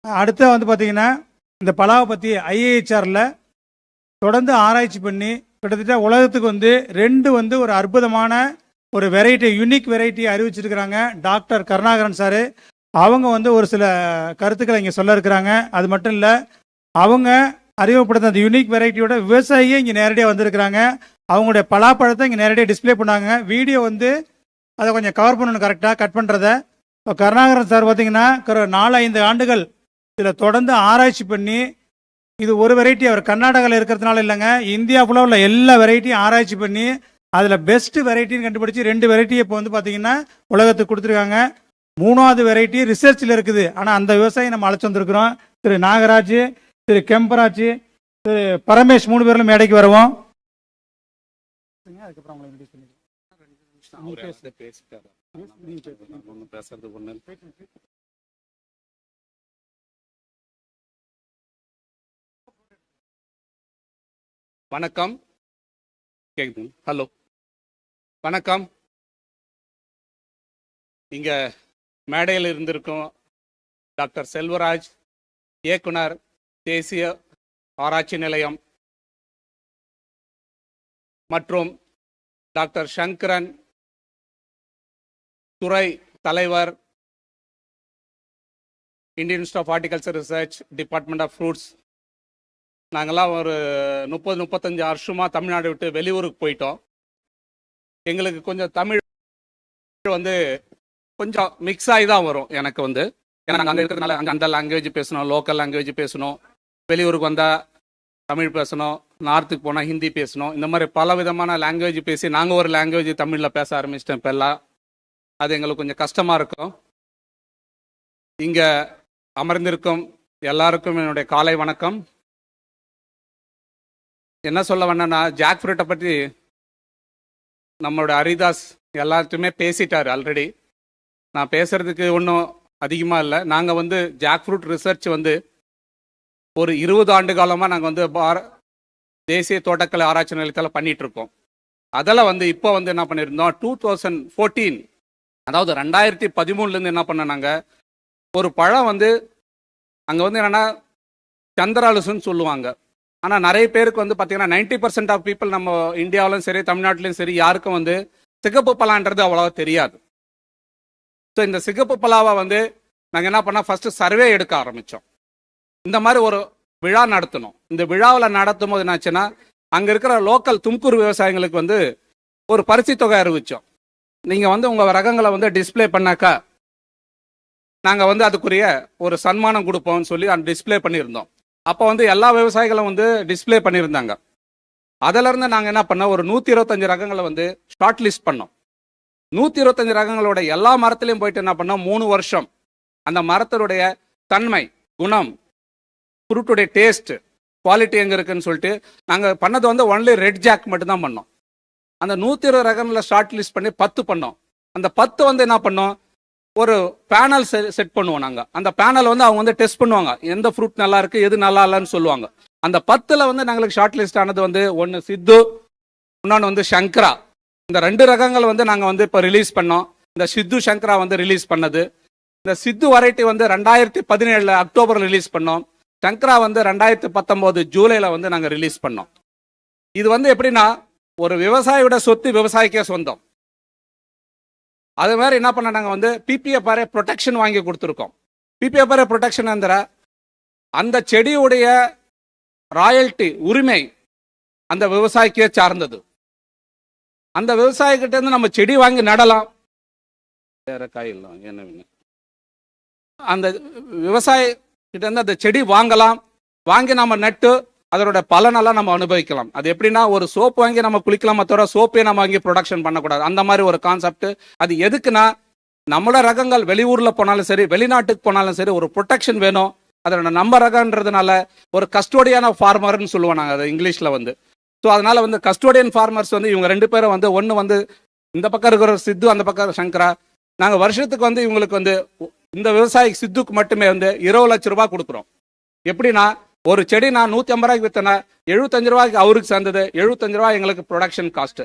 அடுத்து வந்து பார்த்தீங்கன்னா இந்த பலாவை பற்றி ஐஏஹெச்ஆரில் தொடர்ந்து ஆராய்ச்சி பண்ணி கிட்டத்தட்ட உலகத்துக்கு வந்து 2 வந்து ஒரு அற்புதமான ஒரு வெரைட்டி யூனிக் வெரைட்டி அறிவிச்சிருக்கிறாங்க. டாக்டர் கருணாகரன் சார் அவங்க வந்து ஒரு சில கருத்துக்களை இங்கே சொல்ல இருக்கிறாங்க. அது மட்டும் இல்லை, அவங்க அறிமுகப்படுத்த அந்த யூனிக் வெரைட்டியோட விவசாயியே இங்கே நேரடியாக வந்திருக்கிறாங்க. அவங்களுடைய பலாப்பழத்தை இங்கே நேரடியாக டிஸ்பிளே பண்ணாங்க. வீடியோ வந்து அதை கொஞ்சம் கவர் பண்ணணும், கரெக்டாக கட் பண்ணுறத. இப்போ கருணாகரன் சார் பார்த்தீங்கன்னா 4-5 ஆண்டுகள் இதில் தொடர்ந்து ஆராய்ச்சி பண்ணி, இது ஒரு வெரைட்டி அவர் கர்நாடகாவில் இருக்கிறதுனால இல்லைங்க, இந்தியா ஃபுல்லாக உள்ள எல்லா வெரைட்டியும் ஆராய்ச்சி பண்ணி அதில் பெஸ்ட் வெரைட்டின்னு கண்டுபிடிச்சி 2 வெரைட்டியை இப்போ வந்து பார்த்தீங்கன்னா உலகத்துக்கு கொடுத்துருக்காங்க. 3வது வெரைட்டி ரிசர்ச்சில் இருக்குது. ஆனால் அந்த விவசாயி நம்ம அழைச்சி வந்திருக்கிறோம். திரு நாகராஜ், திரு கெம்பராஜ், திரு பரமேஷ் 3 பேரும் மேடைக்கு வருவோம். வணக்கம். கேக்குது? ஹலோ, வணக்கம். இங்க மேடையில் இருந்திருக்கும் டாக்டர் செல்வராஜ், இயக்குனர், தேசிய ஆராய்ச்சி நிலையம், மற்றும் டாக்டர் சங்கரன், துறை தலைவர், Indian institute of horticulture research, department of fruits. நாங்கள்லாம் ஒரு 30-35 வருஷமாக தமிழ்நாடு விட்டு வெளியூருக்கு போயிட்டோம். எங்களுக்கு கொஞ்சம் தமிழ் வந்து கொஞ்சம் மிக்ஸ் ஆகி தான் வரும். எனக்கு வந்து ஏன்னா நாங்கள் அங்கே இருக்கிறதுனால அங்கே அந்த லாங்குவேஜ் பேசணும், லோக்கல் லாங்குவேஜ் பேசணும், வெளியூருக்கு வந்தால் தமிழ் பேசணும், நார்த்துக்கு போனால் ஹிந்தி பேசணும். இந்த மாதிரி பல விதமான லாங்குவேஜ் பேசி நாங்கள் ஒரு லாங்குவேஜ் தமிழில் பேச ஆரம்பிச்சிட்டோம் இப்போ எல்லாம். அது எங்களுக்கு கொஞ்சம் கஷ்டமாக இருக்கும். இங்கே அமர்ந்திருக்கும் எல்லாருக்கும் என்னுடைய காலை வணக்கம். என்ன சொல்ல வேணா, ஜாக் ஃப்ரூட்டை பற்றி நம்மளோட ஹரிதாஸ் எல்லாத்தையுமே பேசிட்டார் ஆல்ரெடி. நான் பேசுறதுக்கு ஒன்றும் அதிகமாக இல்லை. நாங்கள் வந்து ஜாக் ஃப்ரூட் ரிசர்ச் வந்து ஒரு 20 ஆண்டு காலமாக நாங்கள் வந்து தேசிய தோட்டக்கலை ஆராய்ச்சி நிலையத்தில் பண்ணிட்டு இருக்கோம். அதில் வந்து இப்போ வந்து என்ன பண்ணியிருந்தோம், 2014 அதாவது 2013 என்ன பண்ணாங்க, ஒரு பழம் வந்து அங்கே வந்து என்னென்னா சந்திராலுசுன்னு சொல்லுவாங்க. ஆனால் நிறைய பேருக்கு வந்து பார்த்தீங்கன்னா 90% ஆஃப் பீப்புள் நம்ம இந்தியாவிலும் சரி தமிழ்நாட்டிலையும் சரி யாருக்கும் வந்து சிகப்பு பலான்றது அவ்வளோவா தெரியாது. ஸோ இந்த சிகப்பு பலாவை வந்து நாங்கள் என்ன பண்ணால் ஃபஸ்ட்டு சர்வே எடுக்க ஆரம்பித்தோம். இந்த மாதிரி ஒரு விழா நடத்தணும். இந்த விழாவில் நடத்தும் போது என்னாச்சுன்னா, அங்கே இருக்கிற லோக்கல் தும்கூர் விவசாயிகளுக்கு வந்து ஒரு பரிசு தொகை அறிவித்தோம். நீங்கள் வந்து உங்கள் ரகங்களை வந்து டிஸ்பிளே பண்ணாக்கா நாங்கள் வந்து அதுக்குரிய ஒரு சன்மானம் கொடுப்போம்னு சொல்லி அந்த டிஸ்பிளே பண்ணியிருந்தோம். அப்போ வந்து எல்லா விவசாயிகளும் வந்து டிஸ்பிளே பண்ணியிருந்தாங்க. அதிலிருந்து நாங்கள் என்ன பண்ணோம், ஒரு 125 ரகங்களை வந்து ஷார்ட் லிஸ்ட் பண்ணோம். 125 ரகங்களோட எல்லா மரத்துலையும் போயிட்டு என்ன பண்ணோம், 3 வருஷம் அந்த மரத்தினுடைய தன்மை, குணம், ஃப்ரூட்டுடைய டேஸ்ட், குவாலிட்டி எங்கே இருக்குன்னு சொல்லிட்டு நாங்கள் பண்ணது வந்து ஒன்லி ரெட் ஜாக் மட்டும்தான் பண்ணோம். அந்த 120 ரகங்களை ஷார்ட் லிஸ்ட் பண்ணி 10 பண்ணோம். அந்த 10 வந்து என்ன பண்ணோம், ஒரு பேனல் செட் பண்ணுவோம் நாங்கள். அந்த பேனல் வந்து அவங்க வந்து டெஸ்ட் பண்ணுவாங்க, எந்த ஃப்ரூட் நல்லா இருக்கு எது நல்லா இல்லைன்னு சொல்லுவாங்க. அந்த 10ல் வந்து நாங்களுக்கு ஷார்ட் லிஸ்ட் ஆனது வந்து ஒன்று சித்து, இன்னொன்று வந்து சங்கரா. இந்த 2 ரகங்கள் வந்து நாங்கள் வந்து இப்போ ரிலீஸ் பண்ணோம். இந்த சித்து சங்கரா வந்து ரிலீஸ் பண்ணது. இந்த சித்து வெரைட்டி வந்து 2017 அக்டோபர் ரிலீஸ் பண்ணோம். சங்கரா வந்து 2019 ஜூலையில் வந்து நாங்கள் ரிலீஸ் பண்ணோம். இது வந்து எப்படின்னா, ஒரு விவசாயியோட சொத்து விவசாயிக்கே சொந்தம். அது மாதிரி என்ன பண்ண, நாங்கள் வந்து பிபிஎஃப்ஆர்ஏ ப்ரொடெக்ஷன் வாங்கி கொடுத்துருக்கோம். பிபிஎஃப்ஆர்ஏ ப்ரொடெக்ஷன் அந்த செடியுடைய ராயல்ட்டி உரிமை அந்த விவசாயிக்கே சார்ந்தது. அந்த விவசாயிகிட்ட இருந்து நம்ம செடி வாங்கி நடலாம், வேற காயில்லாம் என்ன, அந்த விவசாயி கிட்ட இருந்து அந்த செடி வாங்கலாம், வாங்கி நம்ம நட்டு அதோட பலனெல்லாம் நம்ம அனுபவிக்கலாம். அது எப்படின்னா, ஒரு சோப்பு வாங்கி நம்ம குளிக்கலாமே தவிர சோப்பே நம்ம வாங்கி ப்ரொடக்ஷன் பண்ணக்கூடாது. அந்த மாதிரி ஒரு கான்செப்ட். அது எதுக்குன்னா, நம்மளோட ரகங்கள் வெளியூரில் போனாலும் சரி வெளிநாட்டுக்கு போனாலும் சரி ஒரு ப்ரொடெக்ஷன் வேணும். அதோட நம்ம ரகன்றதுனால ஒரு கஸ்டோடியான ஃபார்மர்னு சொல்லுவோம் நாங்கள், அது இங்கிலீஷில் வந்து. ஸோ அதனால வந்து கஸ்டோடியன் ஃபார்மர்ஸ் வந்து இவங்க 2 பேரும் வந்து, ஒன்று வந்து இந்த பக்கம் இருக்கிற சித்து, அந்த பக்கம் சங்கரா. நாங்கள் வருஷத்துக்கு வந்து இவங்களுக்கு வந்து இந்த விவசாயி சித்துக்கு மட்டுமே வந்து 20 லட்ச ரூபாய் கொடுக்குறோம். எப்படின்னா, ஒரு செடி நான் 150 ரூபாய்க்கு விற்றேன்னா 75 ரூபாய்க்கு அவருக்கு சேர்ந்தது, 75 ரூபாய் எங்களுக்கு ப்ரொடக்ஷன் காஸ்ட்.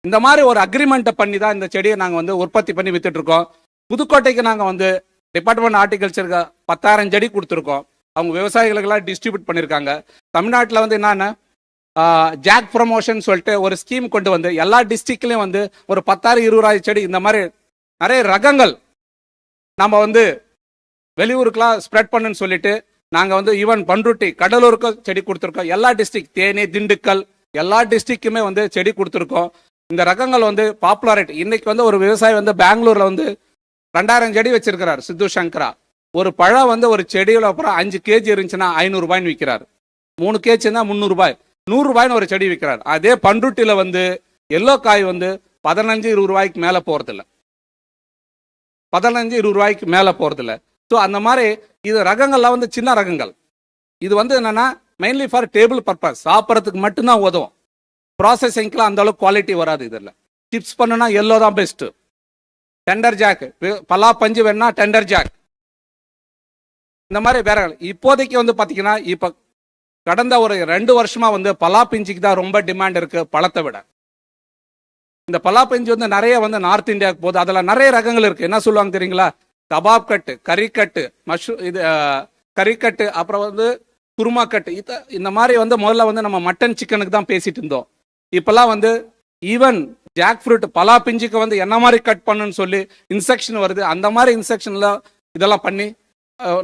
இந்த மாதிரி ஒரு அக்ரிமெண்ட்டை பண்ணி தான் இந்த செடியை நாங்கள் வந்து உற்பத்தி பண்ணி வித்துட்டு இருக்கோம். புதுக்கோட்டைக்கு நாங்கள் வந்து டிபார்ட்மெண்ட் ஹார்டிகல்ச்சருக்கு 10,000 செடி கொடுத்துருக்கோம். அவங்க விவசாயிகளுக்கெல்லாம் டிஸ்ட்ரிபியூட் பண்ணியிருக்காங்க. தமிழ்நாட்டில் வந்து என்னென்ன ஜாக் ப்ரமோஷன் சொல்லிட்டு ஒரு ஸ்கீம் கொண்டு வந்து எல்லா டிஸ்ட்ரிக்ட்லையும் வந்து ஒரு 10,000 20,000 செடி இந்த மாதிரி நிறைய ரகங்கள் நம்ம வந்து வெளியூருக்கெல்லாம் ஸ்ப்ரெட் பண்ணுன்னு சொல்லிட்டு நாங்கள் வந்து ஈவன் பண்ருட்டி கடலூருக்கு செடி கொடுத்துருக்கோம். எல்லா டிஸ்ட்ரிக்ட் தேனி திண்டுக்கல் எல்லா டிஸ்ட்ரிக்ட்டுமே வந்து செடி கொடுத்துருக்கோம். இந்த ரகங்கள் வந்து பாப்புலாரிட்டி இன்னைக்கு வந்து ஒரு விவசாயி வந்து பெங்களூர்ல வந்து 2,000 செடி வச்சிருக்கிறார் சித்து சங்கரா. ஒரு பழம் வந்து ஒரு செடியில் அப்புறம் 5 கேஜி இருந்துச்சுன்னா 500 ரூபாய்னு விற்கிறார். 3 கேஜின்னா 300 ரூபாய் 100 ரூபாய்னு ஒரு செடி விற்கிறார். அதே பண்ருட்டியில வந்து எல்லோ காய் வந்து 15-20 ரூபாய்க்கு மேலே போறதில்ல. 15-20 ரூபாய்க்கு மேலே போறதில்ல. ஸோ அந்த மாதிரி இது ரகங்கள்லாம் வந்து சின்ன ரகங்கள். இது வந்து என்னன்னா மெயின்லி ஃபார் டேபிள் பர்பஸ் சாப்பிட்றதுக்கு மட்டும்தான் உதவும். ப்ராசஸிங்க்குலாம் அந்த அளவுக்கு குவாலிட்டி வராது. இதில் சிப்ஸ் பண்ணுனா எல்லோ தான் பெஸ்ட்டு. டெண்டர் ஜாக் பலா பஞ்சு வேணா டெண்டர் ஜாக் இந்த மாதிரி வேற. இப்போதைக்கு வந்து பார்த்தீங்கன்னா இப்போ கடந்த ஒரு 2 வருஷமா வந்து பலா பிஞ்சுக்கு தான் ரொம்ப டிமாண்ட் இருக்கு பழத்தை விட. இந்த பலா பிஞ்சு வந்து நிறைய வந்து நார்த் இந்தியாவுக்கு போகுது. அதில் நிறைய ரகங்கள் இருக்கு. என்ன சொல்லுவாங்க தெரியுங்களா? கபாப் கட்டு, கறிக்கட்டு, இது கறிக்கட்டு, அப்புறம் வந்து குருமா கட்டு. இந்த மாதிரி வந்து முதல்ல வந்து நம்ம மட்டன் சிக்கனுக்கு தான் பேசிட்டு இருந்தோம். இப்பெல்லாம் வந்து ஈவன் ஜாக் ஃப்ரூட் பலா பிஞ்சுக்கு வந்து என்ன மாதிரி கட் பண்ணுன்னு சொல்லி இன்ஸ்ட்ரக்ஷன் வருது. அந்த மாதிரி இன்ஸ்ட்ரக்ஷன்ல இதெல்லாம் பண்ணி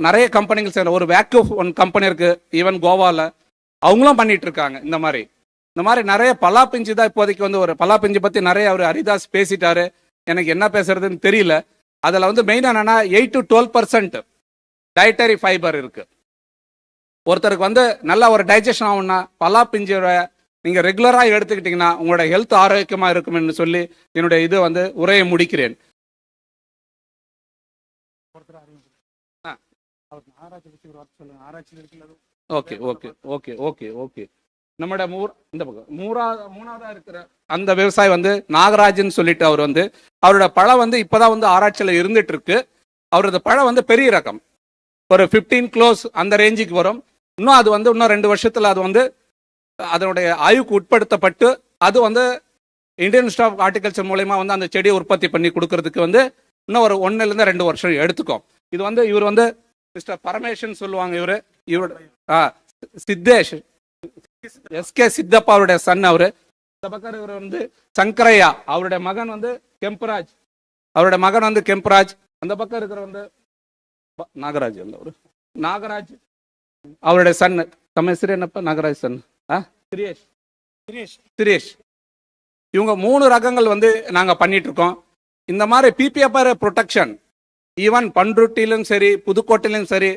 நிறைய கம்பெனிகள் செய்யற ஒரு வேக்யூ ஒன் கம்பெனி இருக்கு ஈவன் கோவால அவங்களும் பண்ணிட்டு இருக்காங்க. இந்த மாதிரி நிறைய பலா பிஞ்சு தான் இப்போதைக்கு வந்து ஒரு பலா பிஞ்சு பத்தி நிறைய அவர் ஹரிதாஸ் பேசிட்டாரு. எனக்கு என்ன பேசுறதுன்னு தெரியல. அதில் வந்து மெயினாக என்னன்னா 8 to 12% டயட்டரி ஃபைபர் இருக்கு. ஒருத்தருக்கு வந்து நல்லா ஒரு டைஜஷன் ஆகும்னா பலா பிஞ்சோட நீங்க ரெகுலராக எடுத்துக்கிட்டீங்கன்னா உங்களோட ஹெல்த் ஆரோக்கியமா இருக்கும்னு சொல்லி என்னுடைய இது வந்து உரையை முடிக்கிறேன். Okay okay okay okay okay நம்மளோட இந்த பக்கம் மூணாவதா இருக்கிற அந்த விவசாயி வந்து நாகராஜன் சொல்லிட்டு அவர் வந்து அவரோட பழம் வந்து இப்பதான் வந்து ஆராய்ச்சியில் இருந்துட்டு இருக்கு. அவரோட பழம் வந்து பெரிய ரகம் ஒரு 15 கிலோஸ் அந்த ரேஞ்சுக்கு வரும். இன்னும் அது வந்து இன்னும் 2 வருஷத்துல அது வந்து அதனுடைய ஆய்வுக்கு உட்படுத்தப்பட்டு அது வந்து இந்தியன் இன்ஸ்டிடியூட் ஆஃப் ஹார்டிகல்ச்சர் மூலயமா வந்து அந்த செடியை உற்பத்தி பண்ணி கொடுக்கறதுக்கு வந்து இன்னும் ஒரு 1 2 வருஷம் எடுத்துக்கும். இது வந்து இவர் வந்து மிஸ்டர் பரமேஷன் சொல்லுவாங்க. இவரோட சித்தேஷ் எஸ்கே சித்தப்பா அவருடைய சன். அவரு இந்த பக்கம் இவர் வந்து சங்கரையா அவருடைய மகன் வந்து கெம்பராஜ். அந்த பக்கம் இருக்கிற வந்து நாகராஜ் அல்ல ஒரு நாகராஜ் அவருடைய சன். தமிழ் என்னப்பா நாகராஜ் சன் சுரேஷ். இவங்க 3 ரகங்கள் வந்து நாங்க பண்ணிட்டு இருக்கோம். இந்த மாதிரி பிபிஎஃப்ஆர் ப்ரொடெக்ஷன் ஈவன் பண்ருட்டிலும் சரி புதுக்கோட்டையிலும் சரி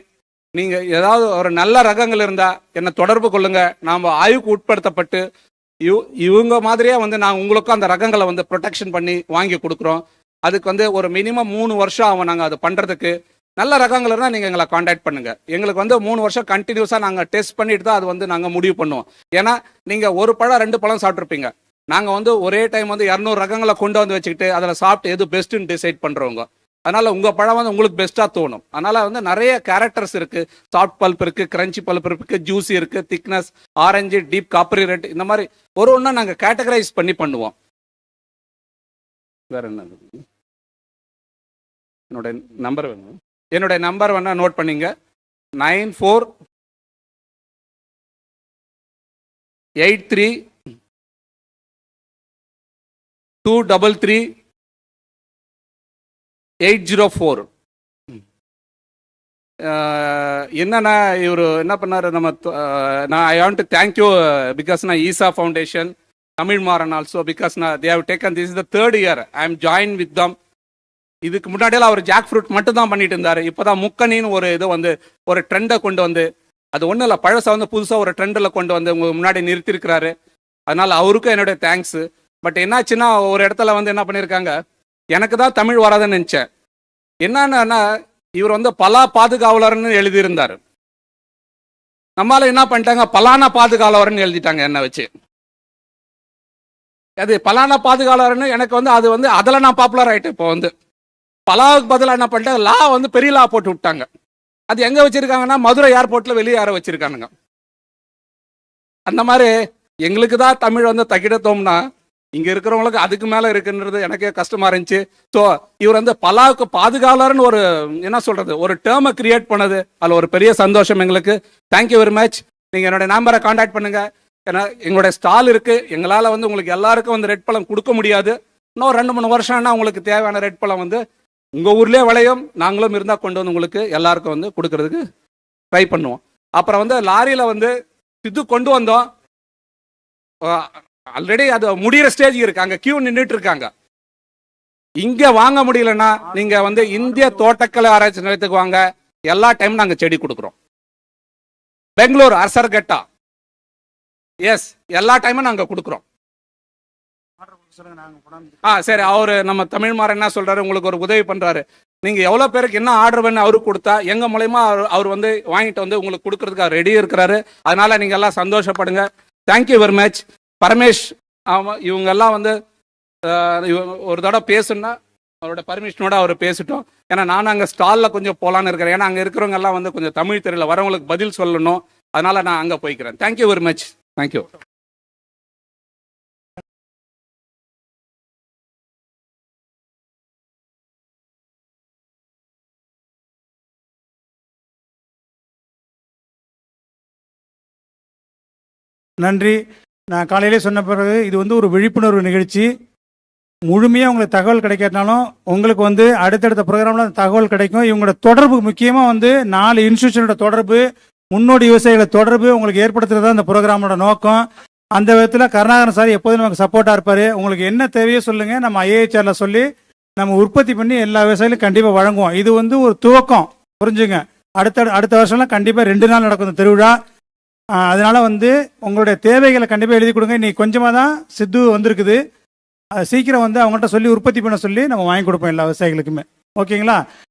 நீங்க ஏதாவது ஒரு நல்ல ரகங்கள் இருந்தா என்ன தொடர்பு கொள்ளுங்க. நாம ஆய்வுக்கு உட்படுத்தப்பட்டு இவங்க மாதிரியே வந்து நான் உங்களுக்கும் அந்த ரகங்களை வந்து ப்ரொடெக்ஷன் பண்ணி வாங்கி கொடுக்குறோம். அதுக்கு வந்து ஒரு மினிமம் 3 வருஷம் ஆகும் நாங்கள் அது பண்றதுக்கு. நல்ல ரகங்கள் இருந்தால் நீங்கள் எங்களை காண்டாக்ட் பண்ணுங்க. எங்களுக்கு வந்து 3 வருஷம் கண்டினியூஸாக நாங்கள் டெஸ்ட் பண்ணிட்டு தான் அது வந்து நாங்கள் முடிவு பண்ணுவோம். ஏன்னா நீங்கள் ஒரு பழம் 2 பழம் சாப்பிட்ருப்பீங்க. நாங்கள் வந்து ஒரே டைம் வந்து 200 ரகங்களை கொண்டு வந்து வச்சுக்கிட்டு அதில் சாப்பிட்டு எது பெஸ்ட்டுன்னு டிசைட் பண்ணுறவங்க. அதனால உங்க பழம் வந்து உங்களுக்கு பெஸ்டா தோணும். அதனால வந்து நிறைய கேரக்டர்ஸ் இருக்கு. சாஃப்ட் பல்ப் இருக்கு, கிரன்ச்சி பல்ப் இருக்கு, ஜூசி இருக்கு, thickness, orange, deep coppery red, இந்த மாதிரி ஒரு ஒன்றா நாங்க கேட்டகரைஸ் பண்ணி பண்ணுவோம். வேற என்ன என்னோட நம்பர் வேணும்? என்னுடைய நம்பர் வேணா நோட் பண்ணிங்க. 9483338804. என்னன்னா இவர் என்ன பண்ணாரு நம்ம நான் I want to thank you because நான் Isha foundation Tamil Maran also because நான் they have taken this is the 3rd year I am join with them. இதுக்கு முன்னாடியெல்லாம் அவர் ஜாக் ஃப்ரூட் மட்டும் தான் பண்ணிட்டு இருந்தாரு. இப்போதான் முக்கணின்னு ஒரு இது வந்து ஒரு ட்ரெண்டை கொண்டு வந்து அது ஒன்றும் இல்லை பழசை வந்து புதுசாக ஒரு ட்ரெண்டில் கொண்டு வந்து உங்க முன்னாடி நிறுத்திருக்கிறாரு. அதனால அவருக்கும் என்னுடைய தேங்க்ஸ். பட் என்னாச்சுன்னா ஒரு இடத்துல வந்து என்ன பண்ணியிருக்காங்க, எனக்கு தான் தமிழ் வராதுன்னு நினச்சேன். என்னன்னா இவர் வந்து பலா பாதுகாவலர்னு எழுதியிருந்தார். நம்மளால என்ன பண்ணிட்டாங்க, பலானா பாதுகாவலர்னு எழுதிட்டாங்க என்ன வச்சு. அது பலானா பாதுகாவலர்னு எனக்கு வந்து அது வந்து அதில் நான் பாப்புலர் ஆகிட்டேன். இப்போ வந்து பலாவுக்கு பதிலாக என்ன பண்ணிட்டாங்க, லா வந்து பெரிய லா போட்டு விட்டாங்க. அது எங்கே வச்சிருக்காங்கன்னா மதுரை ஏர்போர்ட்டில் வெளியே யாரை வச்சிருக்கானுங்க. அந்த மாதிரி எங்களுக்கு தான் தமிழ் வந்து தக்கிடத்தோம்னா இங்க இருக்கிறவங்களுக்கு அதுக்கு மேல இருக்குன்றது எனக்கே கஷ்டமா இருந்துச்சு. ஸோ இவர் வந்து பலாவுக்கு பாதுகாவலர்னு ஒரு என்ன சொல்றது ஒரு டேர்மை கிரியேட் பண்ணது, அதுல ஒரு பெரிய சந்தோஷம் எங்களுக்கு. Thank you very much. நீங்க என்னோட நம்பரை கான்டாக்ட் பண்ணுங்க. ஏன்னா எங்களுடைய ஸ்டால் இருக்கு, எங்களால வந்து உங்களுக்கு எல்லாருக்கும் வந்து ரெட் பழம் கொடுக்க முடியாது. இன்னும் 2-3 வருஷம்னா உங்களுக்கு தேவையான ரெட் பழம் வந்து உங்க ஊர்லயே விளையும், நாங்களும் இருந்தா கொண்டு வந்து உங்களுக்கு எல்லாருக்கும் வந்து கொடுக்கறதுக்கு ட்ரை பண்ணுவோம். அப்புறம் வந்து லாரியில வந்து இது கொண்டு வந்தோம். ஆல்ரெடி அது முடிகிற ஸ்டேஜ் இருக்கு, அங்க கியூ நின்றுட்டு இருக்காங்க. இங்க வாங்க முடியலன்னா நீங்க வந்து இந்திய தோட்டக்கலை ஆராய்ச்சி நிலையத்துக்கு வாங்க, எல்லா டைம் நாங்க செடி கொடுக்குறோம். பெங்களூர் அரசர்கட்டா, எஸ், எல்லா டைமும் நாங்க கொடுக்குறோம். சரி, அவரு நம்ம தமிழ்மாறன் என்ன சொல்றாரு, உங்களுக்கு ஒரு உதவி பண்றாரு. நீங்க எவ்வளவு பேருக்கு என்ன ஆர்டர் பண்ணி அவருக்கு கொடுத்தா எங்க மூலயமா அவர் வந்து வாங்கிட்டு வந்து உங்களுக்கு கொடுக்கறதுக்கு அவர் ரெடி இருக்கிறாரு. அதனால நீங்க எல்லாம் சந்தோஷப்படுங்க. Thank you very much. பரமேஷ் இவங்க எல்லாம் வந்து ஒரு தடவை பேசுனா அவரோட பர்மிஷனோட அவர் பேசிட்டோம். ஏன்னா நான் அங்கே ஸ்டாலில் கொஞ்சம் போகலான்னு இருக்கிறேன். ஏன்னா அங்கே இருக்கிறவங்க எல்லாம் வந்து கொஞ்சம் தமிழ் தெரியல, வரவங்களுக்கு பதில் சொல்லணும். அதனால நான் அங்கே போய்க்கிறேன். Thank you very much. தேங்க்யூ. நன்றி. நான் காலையிலே சொன்ன பிறகு இது வந்து ஒரு விழிப்புணர்வு நிகழ்ச்சி. முழுமையாக உங்களுக்கு தகவல் கிடைக்காட்டாலும் உங்களுக்கு வந்து அடுத்தடுத்த ப்ரோக்ராமில் அந்த தகவல் கிடைக்கும். இவங்களோட தொடர்பு முக்கியமாக வந்து 4 இன்ஸ்டியூஷனோட தொடர்பு, முன்னோடி விவசாயிகளோட தொடர்பு உங்களுக்கு ஏற்படுத்துறது தான் இந்த ப்ரோக்ராமோட நோக்கம். அந்த விதத்தில் கருணாகரன் சார் எப்போதும் நமக்கு சப்போர்ட்டாக இருப்பார். உங்களுக்கு என்ன தேவையோ சொல்லுங்கள், நம்ம ஐஏஹெச்ஆரில் சொல்லி நம்ம உற்பத்தி பண்ணி எல்லா விவசாயிகளும் கண்டிப்பாக வழங்குவோம். இது வந்து ஒரு துவக்கம், புரிஞ்சுங்க. அடுத்த வருஷம்லாம் கண்டிப்பாக 2 நாள் நடக்கும் இந்த திருவிழா. அதனால் வந்து உங்களுடைய தேவைகளை கண்டிப்பாக எழுதி கொடுங்க. இன்னைக்கு கொஞ்சமாக தான் சித்து வந்திருக்குது, சீக்கிரம் வந்து அவங்கள்ட்ட சொல்லி உற்பத்தி பண்ண சொல்லி நம்ம வாங்கி கொடுப்போம் எல்லா விவசாயிகளுக்குமே. ஓகேங்களா?